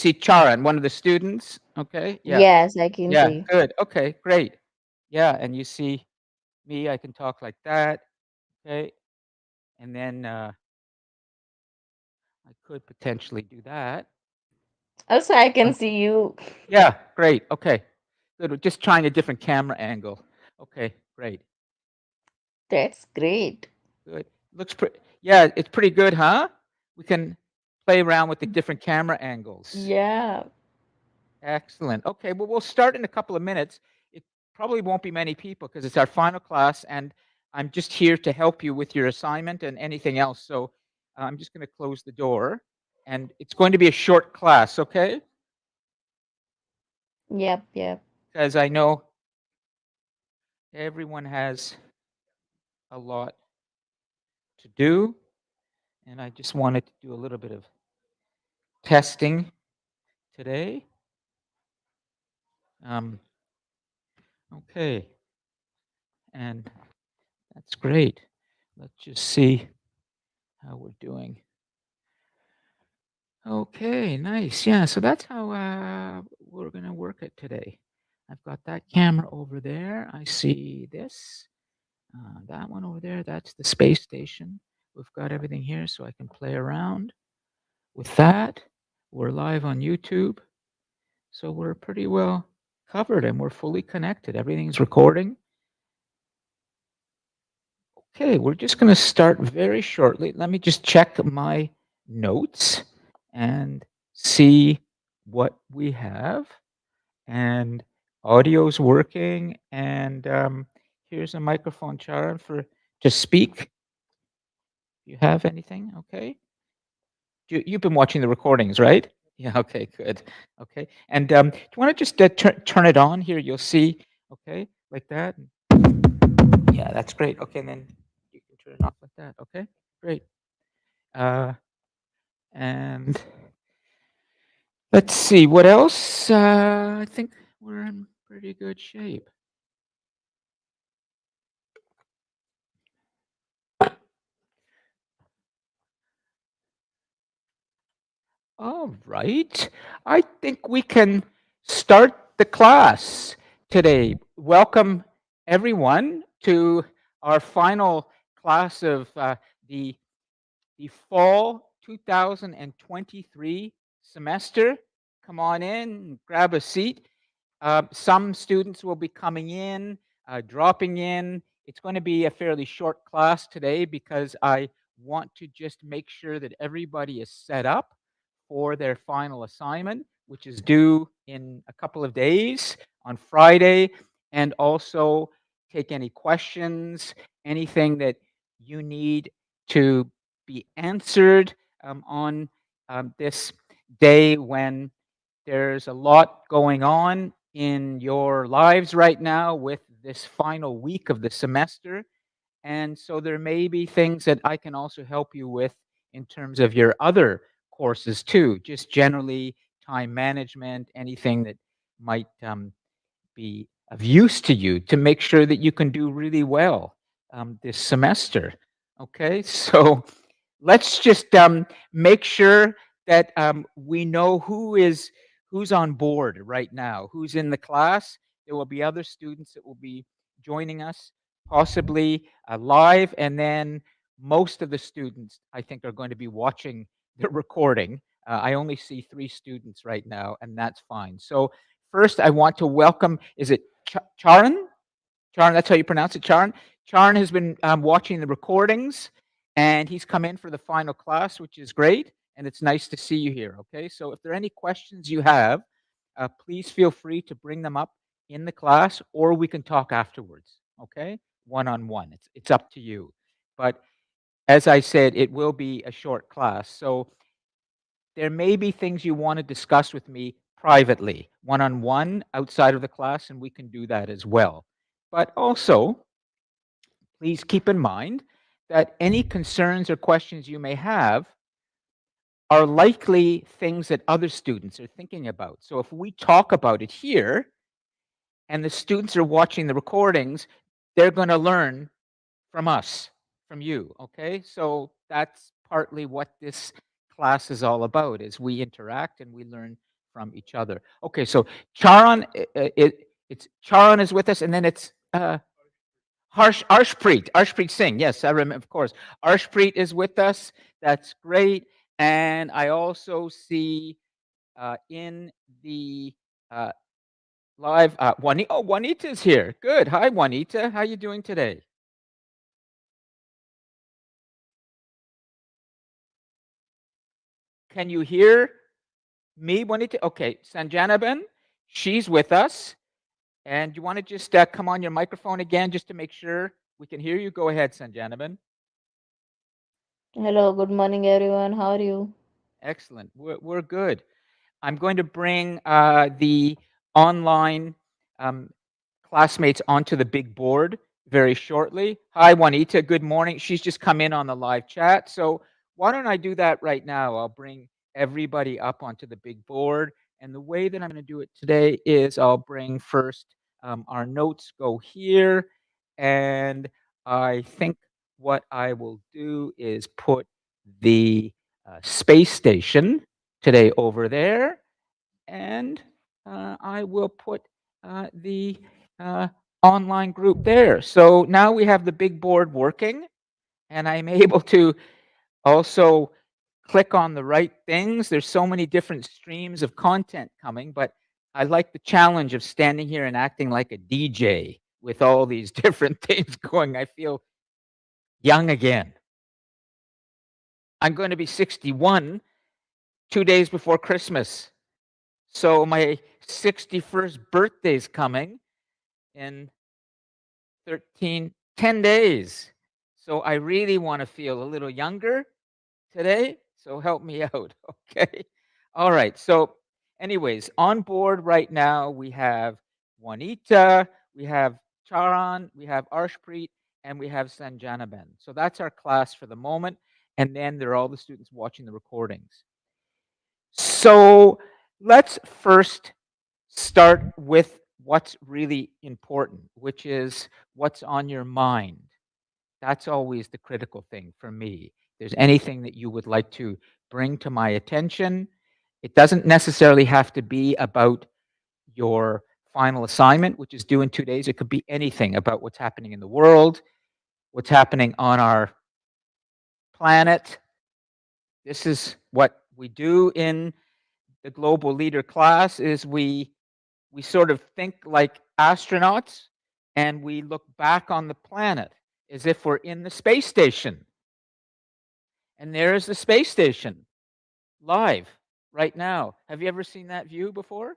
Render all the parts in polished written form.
see Charan, one of the students? Okay, yeah. Yes, I can Yeah, see. good. Okay, great. Yeah, and you see me, I can talk like that. Okay, and then I could potentially do that. Also, I can Uh, see you. yeah, great. Okay, good. We're just trying a different camera angle. Okay, great. That's great. Good. Looks pretty. Yeah, it's pretty good, huh? We can play around with the different camera angles. Yeah. Excellent. Okay, well, we'll start in a couple of minutes. It probably won't be many people because it's our final class, and I'm just here to help you with your assignment and anything else. So I'm just going to close the door, and it's going to be a short class, okay? Yep, yep. Because I know everyone has a lot to do, and I just wanted to do a little bit of testing today. Um, okay, and that's great. Let's just see how we're doing. Okay, nice. Yeah, so that's how we're going to work it today. I've got that camera over there. I see this, that one over there. That's the space station. We've got everything here so I can play around with that. We're live on YouTube, so we're pretty well covered and we're fully connected. Everything's recording. Okay, we're just going to start very shortly. Let me just check my notes and see what we have. And audio's working. And here's a microphone, Charan, for to speak. You have anything? Okay. You've been watching the recordings, right? Yeah. Okay. Good. Okay. And do you want to just turn it on here? You'll see. Okay, like that. Yeah, that's great. Okay, and then you can turn it off like that. Okay, great. Uh, and let's see what else. I think we're in pretty good shape. All right. I think we can start the class today. Welcome, everyone, to our final class of the, the fall 2023 semester. Come on in, grab a seat. Some students will be coming in, dropping in. It's going to be a fairly short class today because I want to just make sure that everybody is set up for their final assignment, which is due in a couple of days on Friday, and also take any questions, anything that you need to be answered on this day when there's a lot going on in your lives right now with this final week of the semester. And so there may be things that I can also help you with in terms of your other courses too, just generally time management, anything that might be of use to you to make sure that you can do really well this semester. Okay, so let's just make sure that we know who's on board right now, who's in the class. There will be other students that will be joining us, possibly live, and then most of the students I think are going to be watching the recording. I only see 3 students right now, and that's fine. So first, I want to welcome. Is it Charan? Charan, that's how you pronounce it, Charan. Charan has been watching the recordings, and he's come in for the final class, which is great. And it's nice to see you here. Okay, so if there are any questions you have, please feel free to bring them up in the class, or we can talk afterwards. Okay, one on one. It's up to you. But as I said, it will be a short class, so there may be things you want to discuss with me privately, one on one, outside of the class, and we can do that as well. But also, please keep in mind that any concerns or questions you may have are likely things that other students are thinking about. So if we talk about it here and the students are watching the recordings, they're going to learn from us, from you, okay? So that's partly what this class is all about, is we interact and we learn from each other. Okay, so Charan, it's Charan is with us, and then it's Arshpreet Singh. Yes, I remember. Of course, Arshpreet is with us. That's great. And I also see in the uh, live Juanita. Oh, Juanita's here. Good. Hi, Juanita. How you doing today? Can you hear me, Juanita? Okay, Sanjanaban, she's with us. And you want to just come on your microphone again just to make sure we can hear you? Go ahead, Sanjanaban. Hello, good morning, everyone. How are you? Excellent. We're good. I'm going to bring the online um, classmates onto the big board very shortly. Hi, Juanita. Good morning. She's just come in on the live chat. So why don't I do that right now? I'll bring everybody up onto the big board. And the way that I'm going to do it today is I'll bring first our notes go here. And I think what I will do is put the space station today over there, and I will put the uh, online group there. So now we have the big board working, and I'm able to also click on the right things. There's so many different streams of content coming, but I like the challenge of standing here and acting like a DJ with all these different things going. I feel young again. I'm going to be 61 2 days before Christmas. So my 61st birthday's coming in 10 days. So I really want to feel a little younger today. So help me out. Okay. All right. So, anyways, on board right now, we have Juanita, we have Charan, we have Arshpreet, and we have Sanjanaben. So that's our class for the moment. And then there are all the students watching the recordings. So let's first start with what's really important, which is what's on your mind. That's always the critical thing for me. If there's anything that you would like to bring to my attention, it doesn't necessarily have to be about your final assignment, which is due in 2 days. It could be anything about what's happening in the world, what's happening on our planet. This is what we do in the global leader class is we sort of think like astronauts and we look back on the planet as if we're in the space station. And there is the space station live right now. Have you ever seen that view before?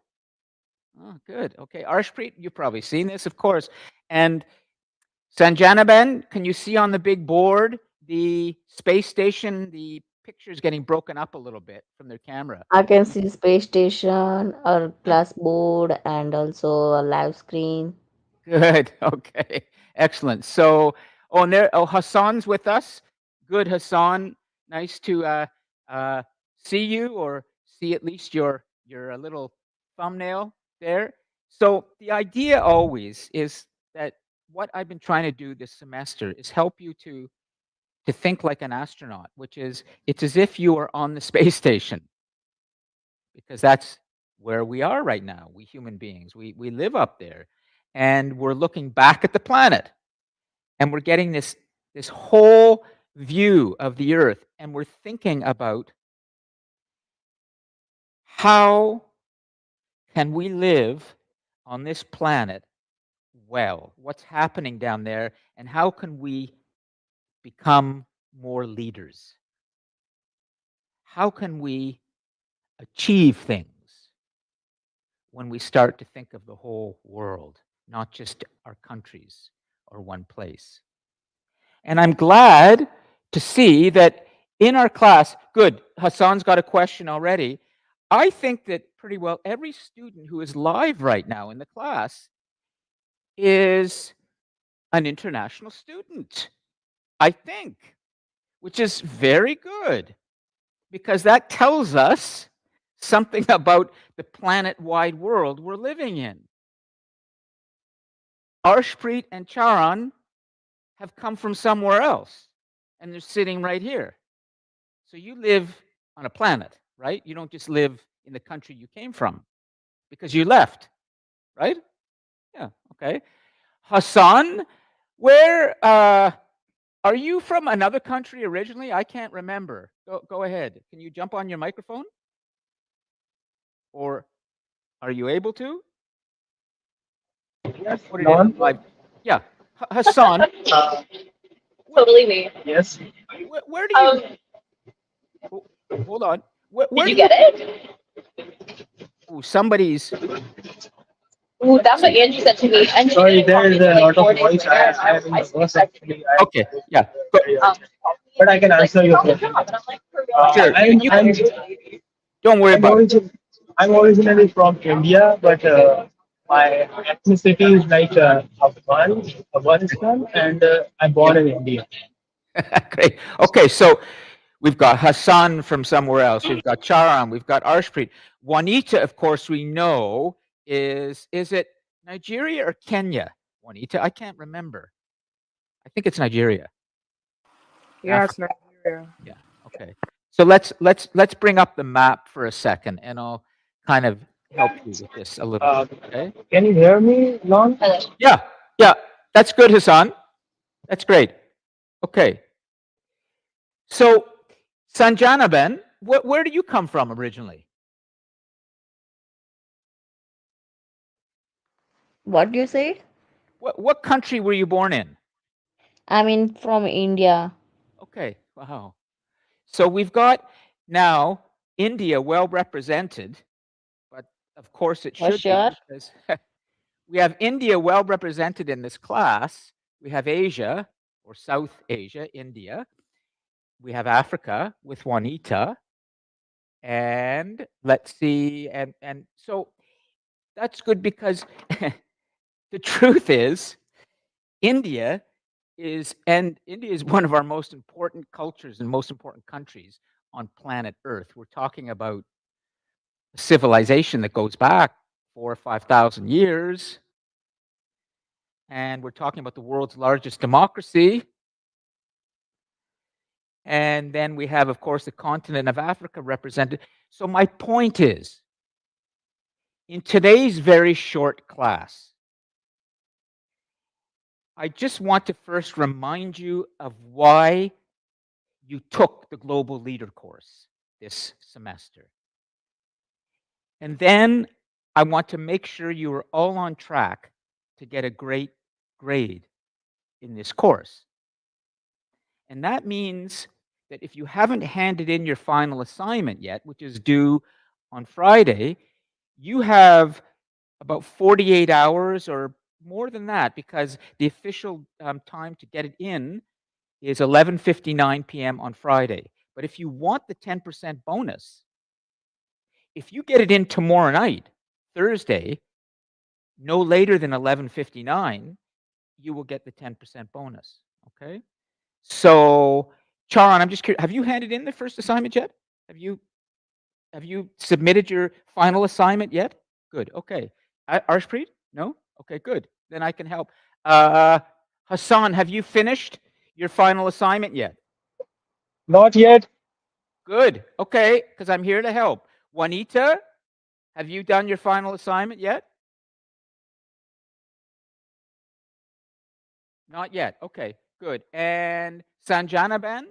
Oh, good. Okay. Arshpreet, you've probably seen this, of course. And Sanjanaben, can you see on the big board the space station? The picture's getting broken up a little bit from their camera. I can see space station, a class board, and also a live screen. Good. Okay. Excellent. So, oh, and there, oh, Hassan's with us. Good, Hassan. Nice to uh, see you or see at least your little thumbnail there. So the idea always is that what I've been trying to do this semester is help you to think like an astronaut, which is it's as if you are on the space station because that's where we are right now. We human beings, we live up there, and we're looking back at the planet, and we're getting this whole view of the Earth, and we're thinking about how can we live on this planet well? What's happening down there, and how can we become more leaders? How can we achieve things when we start to think of the whole world, not just our countries or one place? And I'm glad to see that in our class, good, Hassan's got a question already. I think that pretty well every student who is live right now in the class is an international student, I think, which is very good because that tells us something about the planet wide world we're living in. Arshpreet and Charan have come from somewhere else and they're sitting right here. So you live on a planet, right? You don't just live in the country you came from because you left, right? Yeah. Okay. Hassan, where are you from another country originally? I can't remember. Go ahead. Can you jump on your microphone? Or are you able to? Yes, Put it in Lon. live. Yeah. Hassan, Totally me. Yes. where do you Um, hold on. did Where you do you get it? oh, somebody's Ooh, let's that's what see. Angie said to me. And sorry, there is a lot of voice. I am in the bus actually. Okay. Yeah. Go. But I can answer your question. Sure. You can don't worry I'm, about it. I'm originally from India, but my ethnicity is like Afghanistan, and I'm born Yeah. in India. Great. Okay, so we've got Hassan from somewhere else. We've got Charan. We've got Arshpreet. Juanita, of course, we know is it Nigeria or Kenya? Juanita, I can't remember. I think it's Nigeria. Yeah, it's Africa. Nigeria. Yeah. Okay. So let's bring up the map for a second, and I'll kind of help you with this a little bit. Okay. Can you hear me, Lon? Hello. Yeah. Yeah. That's good, Hassan. That's great. Okay. So, Sanjanaben, where do you come from originally? What do you say? What country were you born in? I mean, from India. Okay, wow. So we've got now India well represented, but of course it For should be sure. because we have India well represented in this class. We have Asia or South Asia, India. We have Africa with Juanita. And let's see, and so that's good because the truth is India is one of our most important cultures and most important countries on planet Earth. We're talking about a civilization that goes back 4 or 5,000 years, and we're talking about the world's largest democracy. And then we have, of course, the continent of Africa represented. So my point is, in today's very short class, I just want to first remind you of why you took the Global Leader course this semester. And then I want to make sure you are all on track to get a great grade in this course. And that means that if you haven't handed in your final assignment yet, which is due on Friday, you have about 48 hours or more than that because the official time to get it in is 11:59 p.m. on Friday. But if you want the 10% bonus, if you get it in tomorrow night, Thursday, no later than 11:59, you will get the 10% bonus. Okay. So, Charan, I'm just curious. Have you handed in the first assignment yet? Have you submitted your final assignment yet? Good. Okay. Arshpreet? No. Okay. Good. Then I can help. Hassan, have you finished your final assignment yet? Not yet. Good. Okay, because I'm here to help. Juanita, have you done your final assignment yet? Not yet. Okay, good. And Sanjanaban,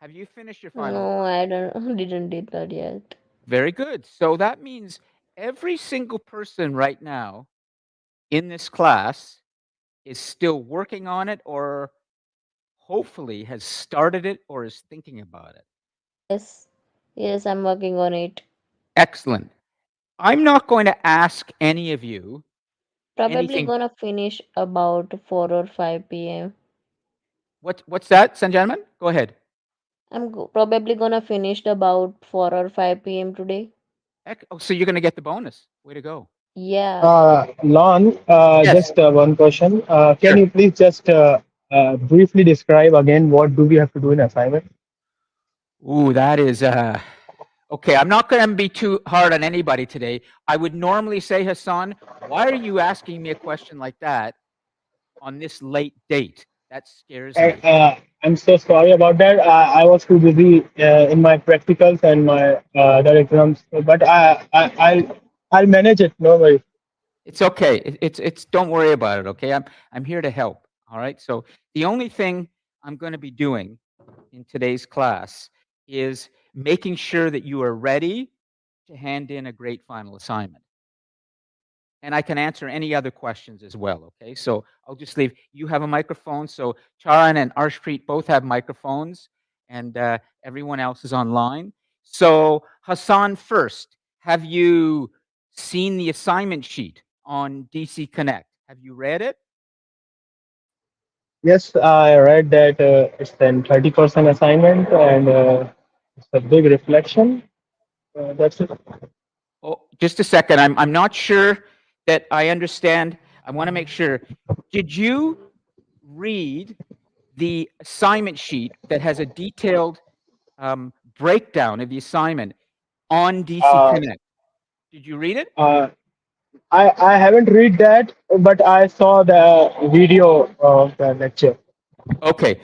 have you finished your final? No, I don't didn't did that yet. Very good. So that means every single person right now in this class is still working on it or hopefully has started it or is thinking about it. Yes. Yes, I'm working on it. Excellent. I'm not going to ask any of you Probably anything. gonna finish about 4 or 5 p.m. What's that, Sanjanaban? Go ahead. Probably gonna finish about 4 or 5 p.m. today. Oh, so you're going to get the bonus. Way to go. Yeah. Lon, Yes, just one question. Can sure. you please just briefly describe again what do we have to do in assignment? Ooh, that is okay. I'm not going to be too hard on anybody today. I would normally say, Hassan, why are you asking me a question like that on this late date? That scares me. I'm so sorry about that. I was too busy in my practicals and my other exams, but I'll manage it. No worries. It's okay. It's don't worry about it, okay? I'm here to help, all right? So the only thing I'm going to be doing in today's class is making sure that you are ready to hand in a great final assignment. And I can answer any other questions as well, okay? So I'll just leave. You have a microphone, so Charan and Arshpreet both have microphones, and everyone else is online. So Hassan, first, have you seen the assignment sheet on DC Connect? Have you read it? Yes, I read that it's then 30% assignment and it's a big reflection. That's it. Oh, just a second. I'm not sure that I understand. I want to make sure. Did you read the assignment sheet that has a detailed breakdown of the assignment on DC Uh, Connect? Did you read it? uh, I haven't read that, but I saw the video of the lecture. Okay.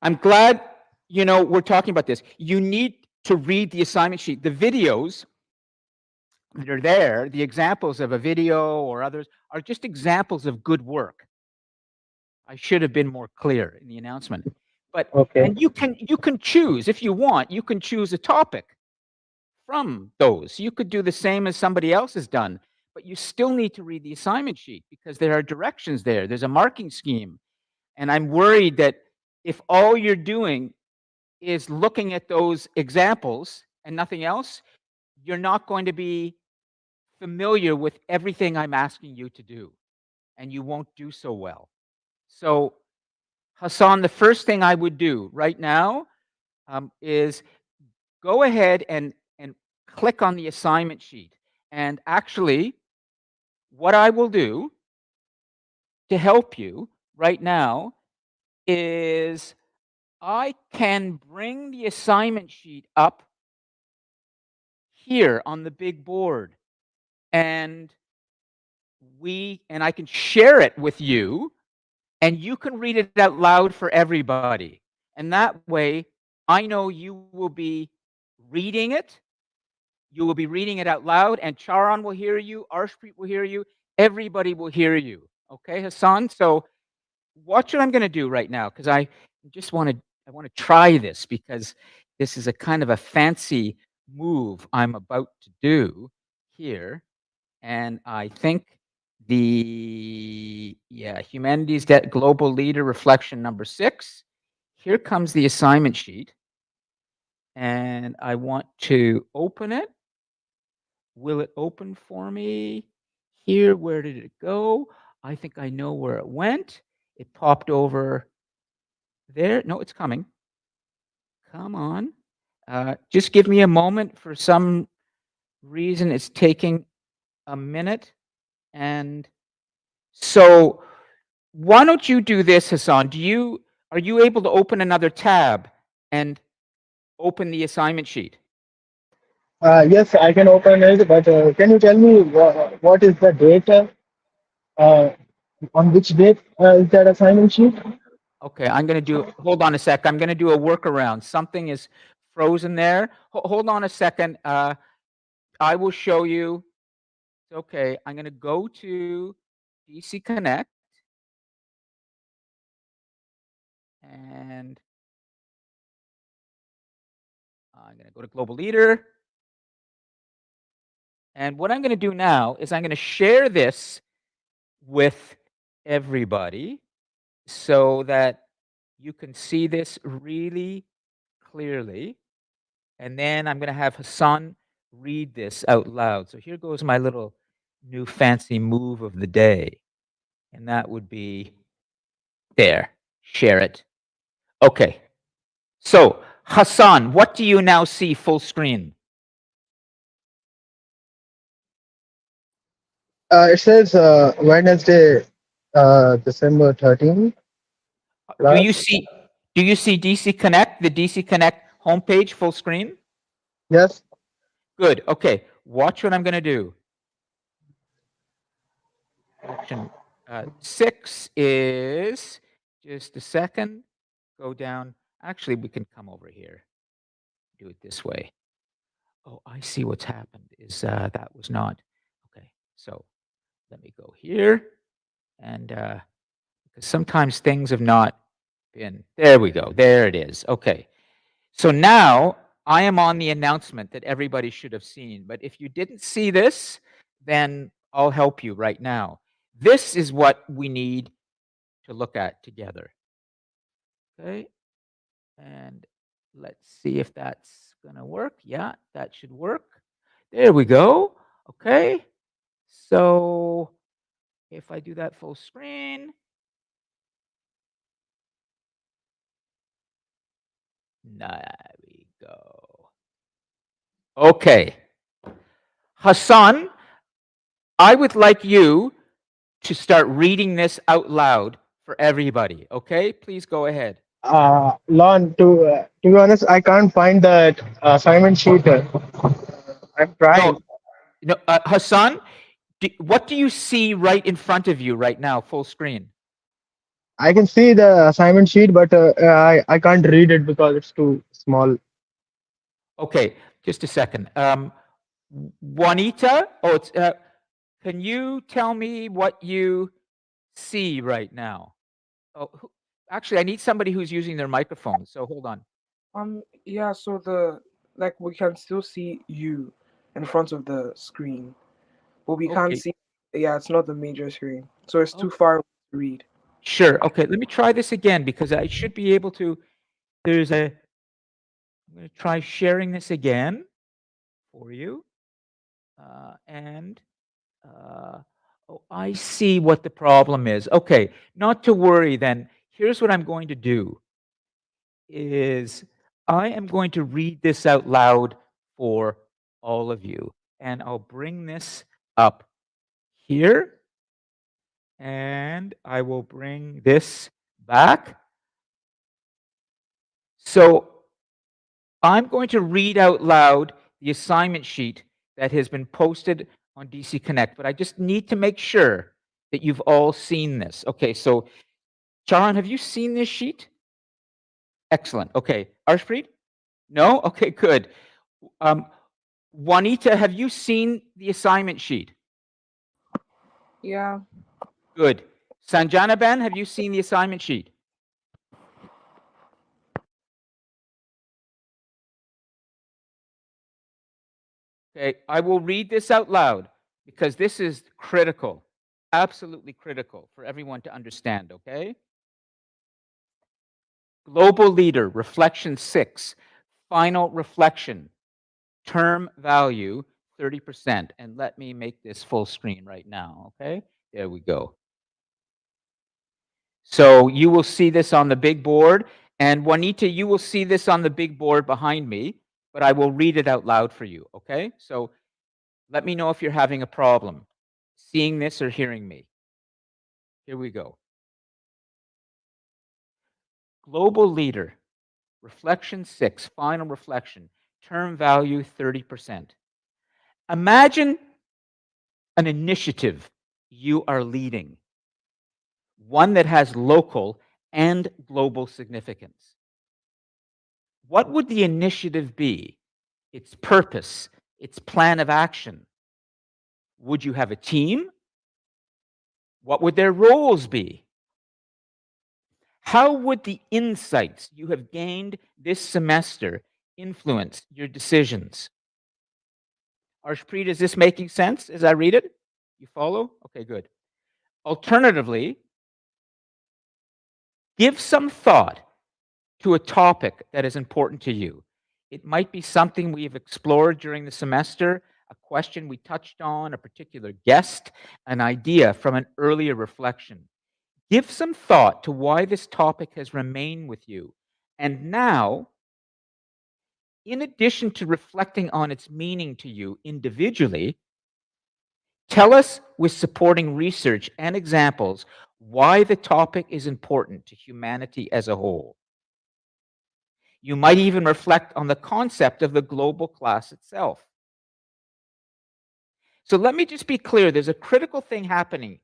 I'm glad we're talking about this. You need to read the assignment sheet. The videos that are there, the examples of a video or others, are just examples of good work. I should have been more clear in the announcement. But Okay. and you can choose if you want, you can choose a topic from those. You could do the same as somebody else has done, but you still need to read the assignment sheet because there are directions there. There's a marking scheme. And I'm worried that if all you're doing is looking at those examples and nothing else, you're not going to be familiar with everything I'm asking you to do, and you won't do so well. So, Hassan, the first thing I would do right now is go ahead and click on the assignment sheet. And actually, what I will do to help you right now is I can bring the assignment sheet up here on the big board, and I can share it with you, and you can read it out loud for everybody. And that way, I know you will be reading it. You will be reading it out loud, and Charan will hear you, Arshpreet will hear you, everybody will hear you. Okay, Hassan? So watch what I'm going to do right now, because I want to try this, because this is a kind of a fancy move I'm about to do here. And I think humanities debt global leader reflection number 6. Here comes the assignment sheet, and I want to open it. Will it open for me? Here, where did it go? I think I know where it went. It popped over there. No, it's coming. Come on. Just give me a moment. For some reason, it's taking a minute. And so why don't you do this, Hassan? Are you able to open another tab and open the assignment sheet? Yes, I can open it, but can you tell me what is the date? Uh, on which date is that assignment sheet? Okay, I'm going to hold on a sec. I'm going to do a workaround. Something is frozen there. Hold on a second. I will show you. Okay, I'm going to go to DC Connect, and I'm going to go to Global Leader. And what I'm going to do now is I'm going to share this with everybody so that you can see this really clearly. And then I'm going to have Hassan read this out loud. So here goes my little new fancy move of the day. And that would be there. Share it. Okay. So, Hassan, what do you now see full screen? It says Wednesday, December 13th. Do you see DC Connect, the DC Connect homepage full screen? Yes. Good. Okay. Watch what I'm going to do. Action 6 is Just a second. Go down. Actually, we can come over here. Do it this way. Oh, I see what's happened. Is that was not okay. So let me go here, and because sometimes things have not been. There we go. There it is. Okay. So now I am on the announcement that everybody should have seen. But if you didn't see this, then I'll help you right now. This is what we need to look at together. Okay. And let's see if that's going to work. Yeah, that should work. There we go. Okay. So if I do that full screen, there we go. Okay. Hassan, I would like you to start reading this out loud for everybody. Okay, please go ahead. Lon, to be honest, I can't find that assignment sheet. I'm trying. No, Hassan, what do you see right in front of you right now, full screen? I can see the assignment sheet, but I can't read it because it's too small. Okay, just a second. Juanita, can you tell me what you see right now? Oh, actually, I need somebody who's using their microphone. So hold on. Yeah, so we can still see you in front of the screen, but we can't Okay. see. Yeah, it's not the major screen, so it's too Okay. far to read. Sure. Okay, let me try this again because I should be able to. I'm going to try sharing this again for you. Oh, I see what the problem is. Okay, not to worry then. Here's what I'm going to do is I am going to read this out loud for all of you. And I'll bring this up here. And I will bring this back. So I'm going to read out loud the assignment sheet that has been posted on DC Connect, but I just need to make sure that you've all seen this. Okay, so Charan, have you seen this sheet? Excellent. Okay, Arshpreet? No? Okay, good. Juanita, have you seen the assignment sheet? Yeah. Good. Sanjanaben, have you seen the assignment sheet? Okay, I will read this out loud because this is critical, absolutely critical for everyone to understand, okay? Global leader, reflection 6, final reflection, term value 30%. And let me make this full screen right now, okay? There we go. So you will see this on the big board. And Juanita, you will see this on the big board behind me, but I will read it out loud for you, okay? So let me know if you're having a problem seeing this or hearing me. Here we go. Global leader, reflection 6, final reflection, term value 30%. Imagine an initiative you are leading, one that has local and global significance. What would the initiative be? Its purpose, its plan of action? Would you have a team? What would their roles be? How would the insights you have gained this semester influence your decisions? Arshpreet, is this making sense as I read it? You follow? Okay, good. Alternatively, give some thought to a topic that is important to you. It might be something we've explored during the semester, a question we touched on, a particular guest, an idea from an earlier reflection. Give some thought to why this topic has remained with you. And now, in addition to reflecting on its meaning to you individually, tell us with supporting research and examples why the topic is important to humanity as a whole. You might even reflect on the concept of the global class itself. So let me just be clear, there's a critical thing happening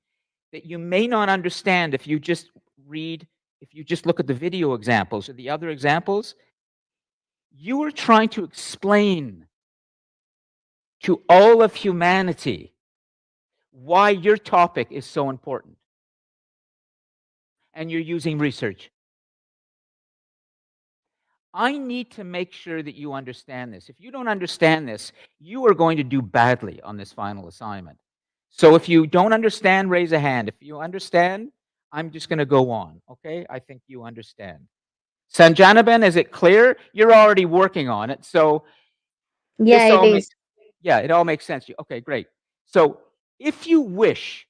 that you may not understand if you just read if you just look at the video examples or the other examples, you are trying to explain to all of humanity why your topic is so important. And you're using research. I need to make sure that you understand this. If you don't understand this, you are going to do badly on this final assignment. So if you don't understand, raise a hand. If you understand, I'm just going to go on, okay? I think you understand. Sanjanaben, is it clear? You're already working on it, so Yeah, this it all makes, is. yeah, it all makes sense to you. Okay, great. So if you wish,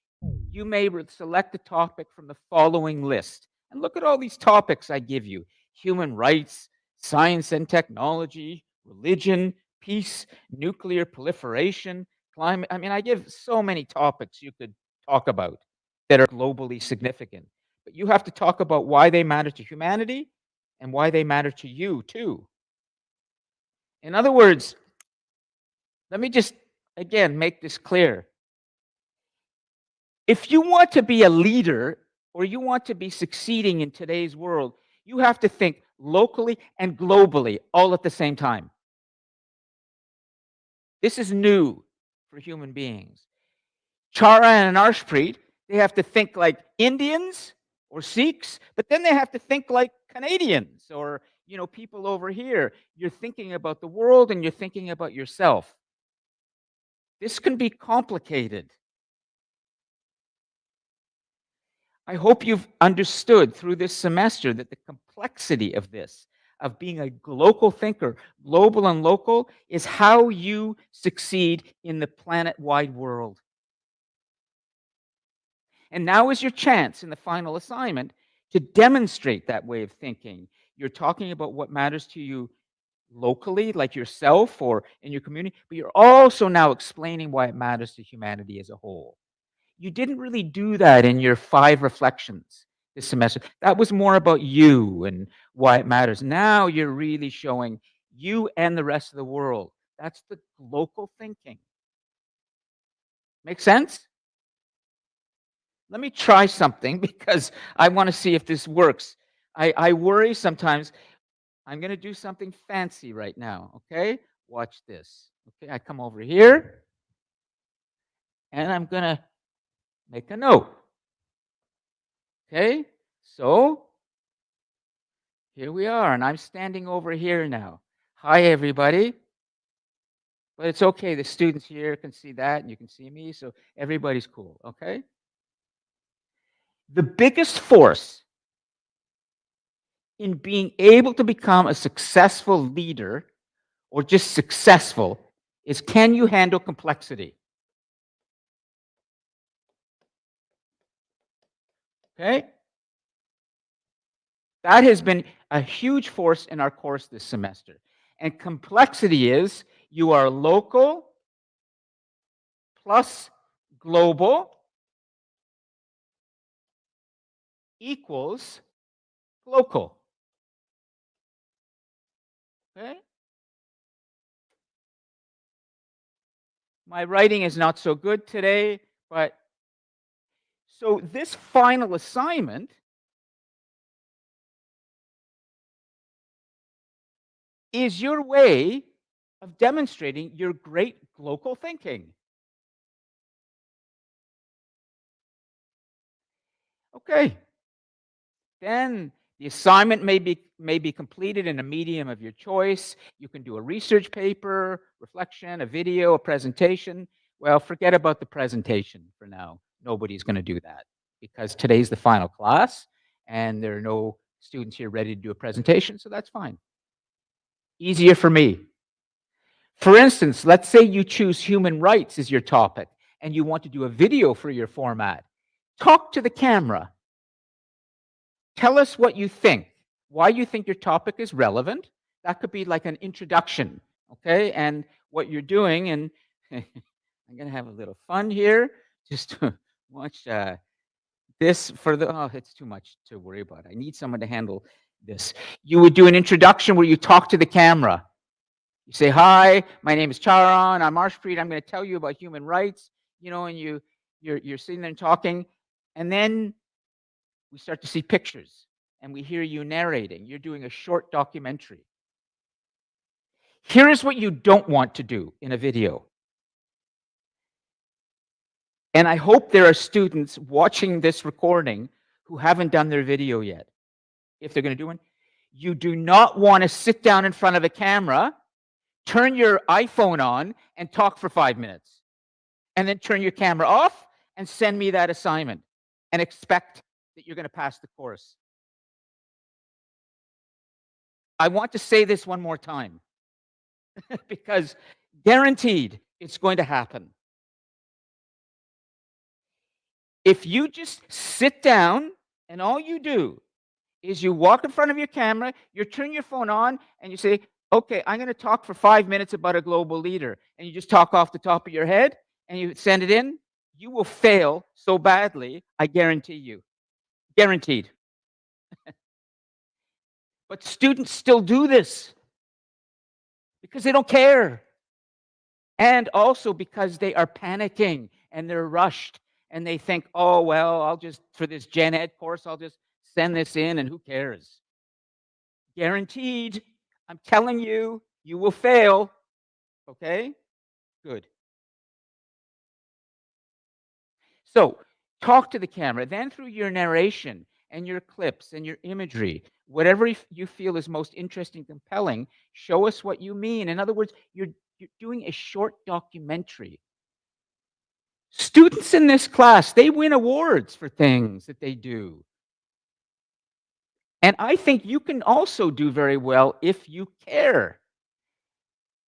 you may select a topic from the following list. And look at all these topics I give you: human rights, science and technology, religion, peace, nuclear proliferation, climate. I mean, I give so many topics you could talk about that are globally significant. But you have to talk about why they matter to humanity and why they matter to you, too. In other words, let me just again make this clear. If you want to be a leader or you want to be succeeding in today's world, you have to think locally and globally all at the same time. This is new for human beings. Chara and Arshpreet, they have to think like Indians or Sikhs, but then they have to think like Canadians or, people over here. You're thinking about the world and you're thinking about yourself. This can be complicated. I hope you've understood through this semester that the complexity of this, of being a local thinker, global and local, is how you succeed in the planet-wide world. And now is your chance in the final assignment to demonstrate that way of thinking. You're talking about what matters to you locally, like yourself or in your community, but you're also now explaining why it matters to humanity as a whole. You didn't really do that in your 5 reflections this semester. That was more about you and why it matters. Now you're really showing you and the rest of the world. That's the local thinking. Make sense? Let me try something because I want to see if this works. I worry sometimes. I'm going to do something fancy right now, okay? Watch this. Okay, I come over here and I'm going to make a note. Okay, so here we are, and I'm standing over here now. Hi, everybody. But it's okay, the students here can see that, and you can see me, so everybody's cool, okay? The biggest force in being able to become a successful leader, or just successful, is can you handle complexity? Okay? That has been a huge force in our course this semester. And complexity is you are local plus global equals local. Okay? My writing is not so good today, but so this final assignment is your way of demonstrating your great local thinking. Okay. Then the assignment may be completed in a medium of your choice. You can do a research paper, reflection, a video, a presentation. Well, forget about the presentation for now. Nobody's going to do that because today's the final class and there are no students here ready to do a presentation, so that's fine. Easier for me. For instance, let's say you choose human rights as your topic and you want to do a video for your format. Talk to the camera. Tell us what you think, why you think your topic is relevant. That could be like an introduction, okay? And what you're doing, and I'm gonna have a little fun here. Just to watch this for the, oh, it's too much to worry about. I need someone to handle this. You would do an introduction where you talk to the camera. You say, hi, my name is Charan, I'm Arshpreet, I'm gonna tell you about human rights, and you're sitting there and talking, and then we start to see pictures. and we hear you narrating. You're doing a short documentary. Here's what you don't want to do in a video. And I hope there are students watching this recording who haven't done their video yet. If they're going to do one, you do not want to sit down in front of a camera, turn your iPhone on, and talk for 5 minutes, and then turn your camera off and send me that assignment and expect that you're going to pass the course. I want to say this one more time because guaranteed it's going to happen. If you just sit down and all you do is you walk in front of your camera, you turn your phone on, and you say, okay, I'm going to talk for 5 minutes about a global leader, and you just talk off the top of your head, and you send it in, you will fail so badly, I guarantee you. Guaranteed. But students still do this because they don't care. And also because they are panicking and they're rushed and they think, oh, well, I'll just, for this Gen Ed course, I'll just send this in and who cares? Guaranteed. I'm telling you, you will fail. Okay? Good. So talk to the camera. Then through your narration and your clips and your imagery, whatever you feel is most interesting, compelling, show us what you mean. In other words, you're doing a short documentary. Students in this class, they win awards for things that they do. And I think you can also do very well if you care.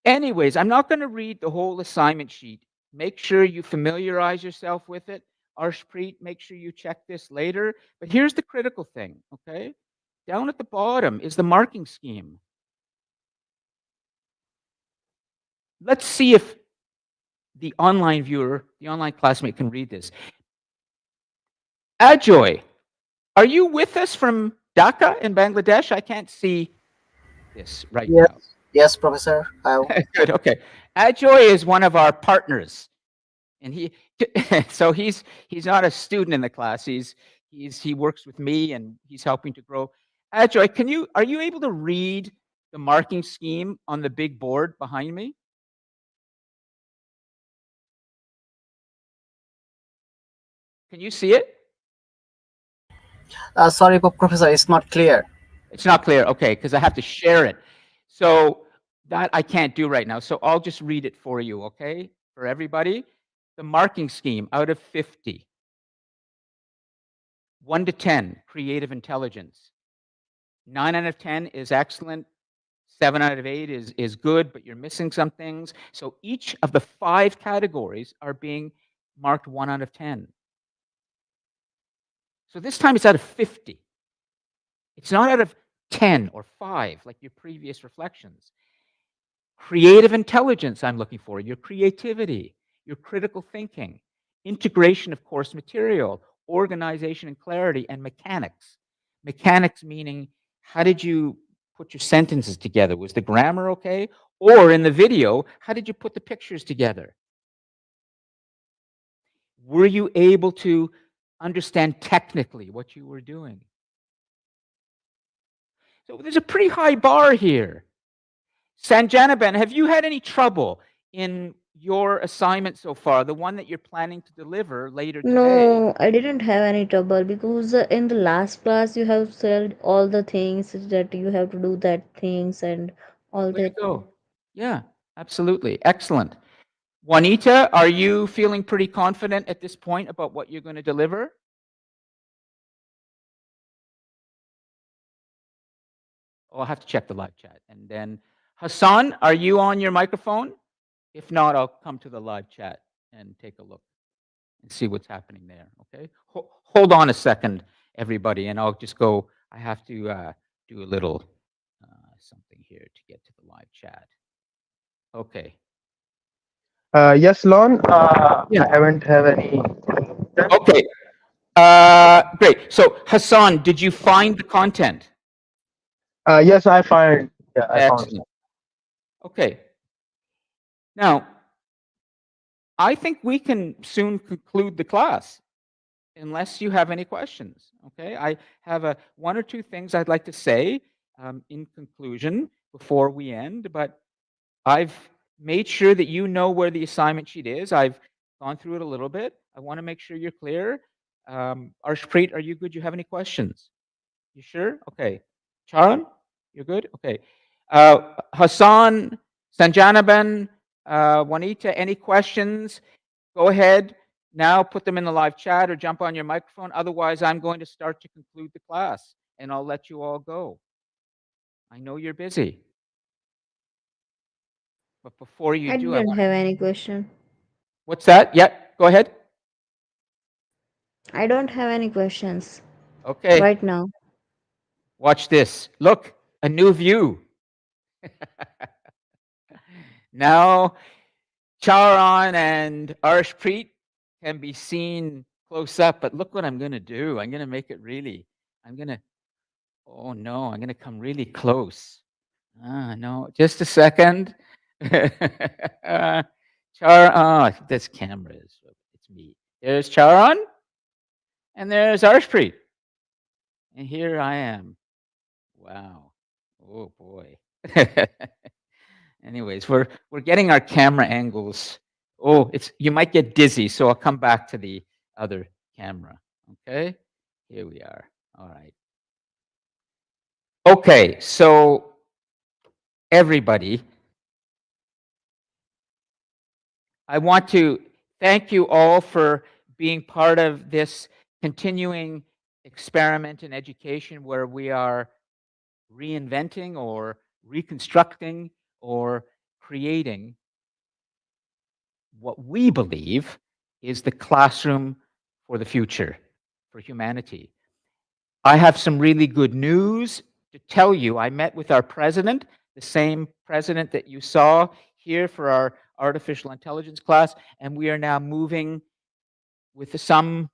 Anyways, I'm not going to read the whole assignment sheet. Make sure you familiarize yourself with it. Arshpreet, make sure you check this later. But here's the critical thing, okay? Down at the bottom is the marking scheme. Let's see if the online viewer, the online classmate can read this. Ajoy, are you with us from Dhaka in Bangladesh? I can't see this right Yes, now. yes, Professor. Good, okay. Ajoy is one of our partners. And so he's not a student in the class. He works with me and he's helping to grow. Ajoy, are you able to read the marking scheme on the big board behind me? Can you see it? Sorry, Professor, it's not clear. It's not clear. Okay, because I have to share it. So that I can't do right now. So I'll just read it for you, okay? For everybody. The marking scheme out of 50. 1 to 10, creative intelligence. 9 out of 10 is excellent. 7 out of 8 is good, but you're missing some things. So each of the 5 categories are being marked 1 out of 10. So this time it's out of 50. It's not out of 10 or 5 like your previous reflections. Creative intelligence I'm looking for, your creativity, your critical thinking, integration of course material, organization and clarity, and mechanics. Mechanics meaning how did you put your sentences together? Was the grammar okay? Or in the video, how did you put the pictures together? Were you able to understand technically what you were doing? So there's a pretty high bar here. Sanjanaben, have you had any trouble in your assignment so far, the one that you're planning to deliver later today? No, I didn't have any trouble because in the last class you have said all the things that you have to do that things and all There you that. go. Yeah, absolutely. Excellent. Juanita, are you feeling pretty confident at this point about what you're going to deliver? Oh, I'll have to check the live chat. And then Hassan, are you on your microphone? If not, I'll come to the live chat and take a look and see what's happening there, okay? Hold on a second, everybody, and I'll just go. I have to do a little something here to get to the live chat. Okay. Yes, Lon. Yeah. I haven't have any. Okay. Great. So Hassan, did you find the content? Yes, I find. Yeah, I found. Excellent. Okay. Now, I think we can soon conclude the class. unless you have any questions. Okay, I have one or two things I'd like to say in conclusion before we end, but I've made sure that you know where the assignment sheet is. I've gone through it a little bit. I want to make sure you're clear. Arshpreet, are you good? You have any questions? You sure? Okay. Charan, you're good? Okay. Hassan, Sanjanaban, Juanita, any questions? Go ahead now, put them in the live chat or jump on your microphone. Otherwise, I'm going to start to conclude the class and I'll let you all go. I know you're busy. But before you I do, I didn't want have any question. what's that? Yeah, go ahead. I don't have any questions Okay, right now. watch this. Look, a new view. Now, Charan and Arshpreet can be seen close up, but look what I'm going to do. I'm going to make it really, oh no, I'm going to come really close. No, just a second. This camera is, it's me. There's Charan and there's Arshpreet. And here I am. Wow. Oh boy. Anyways, we're getting our camera angles. Oh, you might get dizzy, so I'll come back to the other camera. Okay? Here we are. All right. Okay, so everybody, I want to thank you all for being part of this continuing experiment in education where we are reinventing or reconstructing or creating what we believe is the classroom for the future, for humanity. I have some really good news to tell you. I met with our president, the same president that you saw here for our artificial intelligence class, and we are now moving with some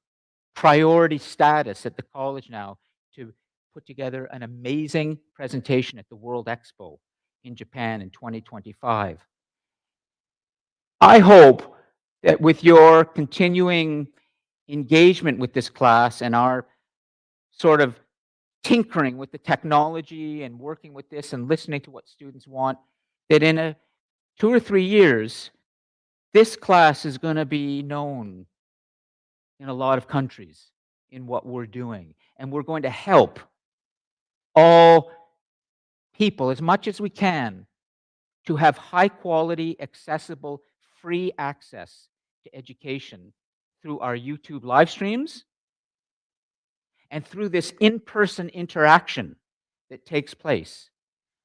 priority status at the college now to put together an amazing presentation at the World Expo in Japan in 2025. I hope that with your continuing engagement with this class and our sort of tinkering with the technology and working with this and listening to what students want, that in 2 or 3 years, this class is going to be known in a lot of countries in what we're doing. And we're going to help all people as much as we can to have high quality, accessible, free access to education through our YouTube live streams and through this in-person interaction that takes place,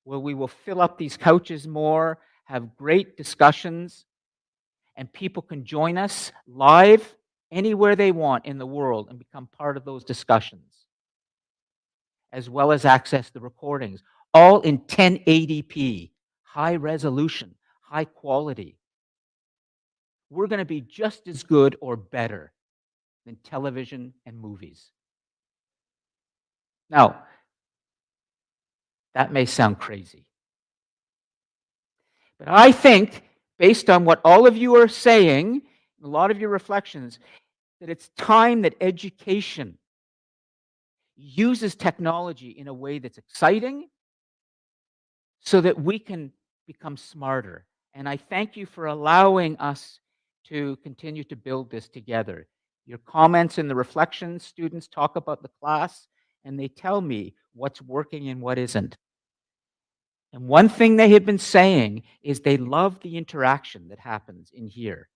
where we will fill up these couches more, have great discussions, and people can join us live anywhere they want in the world and become part of those discussions, as well as access the recordings, all in 1080p, high resolution, high quality. We're going to be just as good or better than television and movies. Now, that may sound crazy, but I think, based on what all of you are saying, a lot of your reflections, that it's time that education uses technology in a way that's exciting so that we can become smarter. And I thank you for allowing us to continue to build this together. Your comments and the reflections, students talk about the class and they tell me what's working and what isn't. And one thing they have been saying is they love the interaction that happens in here.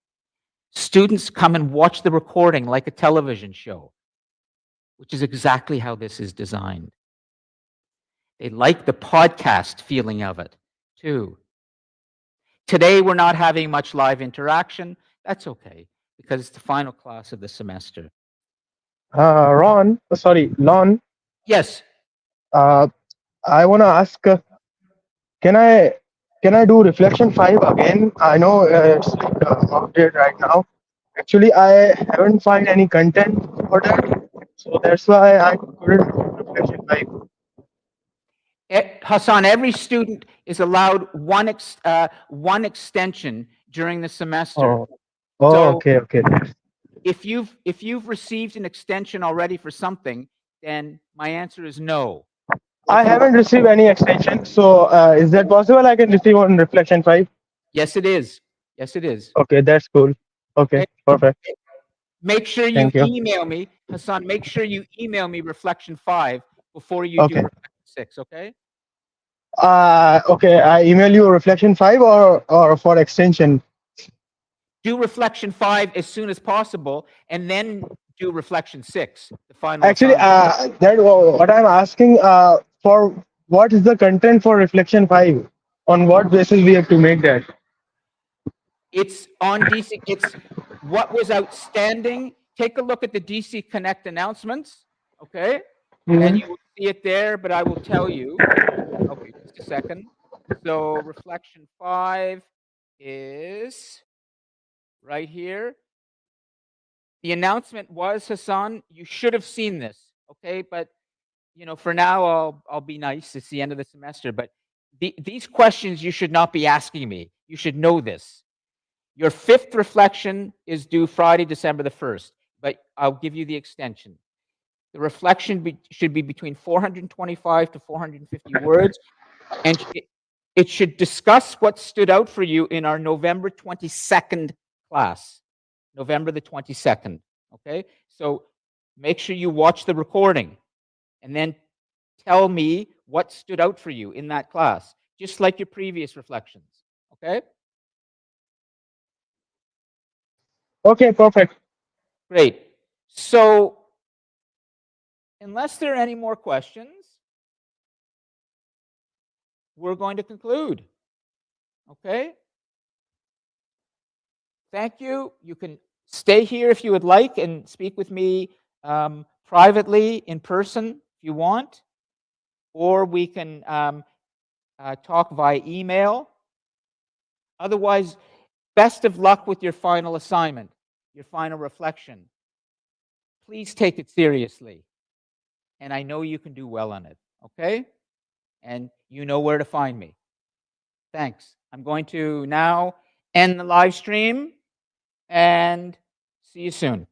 Students come and watch the recording like a television show, which is exactly how this is designed. They like the podcast feeling of it, too. Today, we're not having much live interaction. That's okay, because it's the final class of the semester. Lon, Yes. uh, I want to ask, can I can I do reflection 5 again? I know it's like outdated right now. Actually, I haven't find any content for that, so that's why I couldn't do reflection 5. Hassan, every student is allowed one extension during the semester. Oh, oh, So okay, okay. if you've received an extension already for something, then my answer is no. I haven't received any extension, so is that possible? I can receive on Reflection 5. Yes, it is. Yes, it is. Okay, that's cool. Okay, Okay. perfect. Make sure you Thank you. email me, Hassan. Make sure you email me Reflection 5 before you do Okay. Reflection 6. Okay. Okay, I email you Reflection 5 or for extension. Do Reflection 5 as soon as possible, and then do Reflection 6, the final Actually, assignment. that what I'm asking for what is the content for Reflection 5? On what basis we have to make that? It's on DC. It's what was outstanding. Take a look at the DC Connect announcements, okay? And you will see it there, but I will tell you. Okay, just a second. So Reflection 5 is right here. The announcement was, Hassan, you should have seen this, okay? But for now, I'll be nice. It's the end of the semester, but these questions you should not be asking me. You should know this. Your fifth reflection is due Friday, December the 1st, but I'll give you the extension. The reflection should be between 425 to 450 words, and it should discuss what stood out for you in our November 22nd class. November the 22nd, okay? So make sure you watch the recording and then tell me what stood out for you in that class, just like your previous reflections, okay? Okay, perfect. Great. So unless there are any more questions, we're going to conclude, okay? Thank you. You can stay here if you would like and speak with me privately in person if you want, or we can talk via email. Otherwise, best of luck with your final assignment, your final reflection. Please take it seriously. And I know you can do well on it, okay? And you know where to find me. Thanks. I'm going to now end the live stream and see you soon.